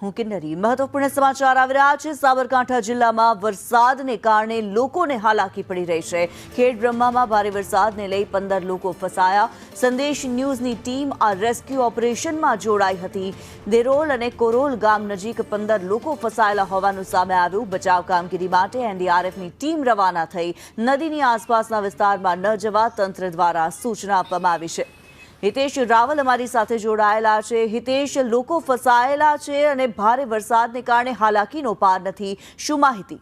હું કિન્નરી। મહત્વપૂર્ણ સમાચાર આવી રહ્યા છે। સાબરકાંઠા જિલ્લામાં વરસાદને કારણે લોકોને હાલાકી પડી રહી છે। ખેડબ્રહ્મામાં ભારે વરસાદને લઈ 15 લોકો ફસાયા। સંદેશ ન્યૂઝની ટીમ આ રેસ્ક્યુ ઓપરેશનમાં જોડાઈ હતી। દેરોલ અને કોરોલ ગામ નજીક 15 લોકો ફસાયેલા હોવાનું સામે આવ્યું। બચાવ કામગીરી માટે એનડીઆરએફની ટીમ રવાના થઈ। નદીની આસપાસના વિસ્તારમાં ન જવા તંત્ર દ્વારા સૂચના આપવામાં આવી છે। હિતેશ રાવલ અમારી સાથે જોડાયેલા છે। હિતેશ, લોકો ફસાયેલા છે અને ભારે વરસાદને કારણે હાલાકીનો પાર નથી, શું માહિતી?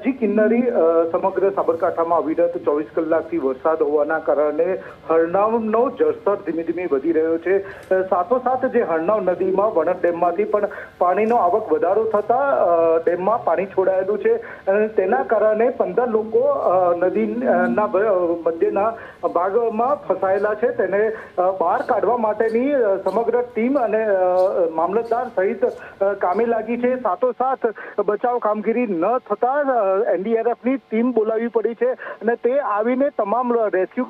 જી કિન્નરી, સમગ્ર સાબરકાંઠામાં અવિરત 24 કલાકથી વરસાદ હોવાના કારણે હરનાવનો જળસ્તર ધીમે ધીમે વધી રહ્યો છે। સાથોસાથ જે હરનાવ નદીમાં વણટ ડેમમાંથી પણ પાણીનો આવક વધારો થતા ડેમમાં પાણી છોડાયેલું છે અને તેના કારણે 15 લોકો નદીના મધ્યના ભાગમાં ફસાયેલા છે। તેને બહાર કાઢવા માટેની સમગ્ર ટીમ અને મામલતદાર સહિત કામે લાગી છે। સાથોસાથ બચાવ કામગીરી ન થતા એનડીઆરએફની ટીમ બોલાવવી પડી છે અને તે આવીને તમામ રેસ્ક્યુ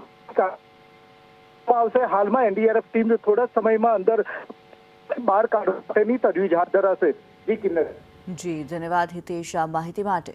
આવશે। હાલમાં એનડીઆરએફ ટીમ થોડા સમયમાં અંદર બહાર કાઢવાની તજવીજ હાથ ધરાશે। જી કિન્નર। જી, ધન્યવાદ હિતેશ આ માહિતી માટે।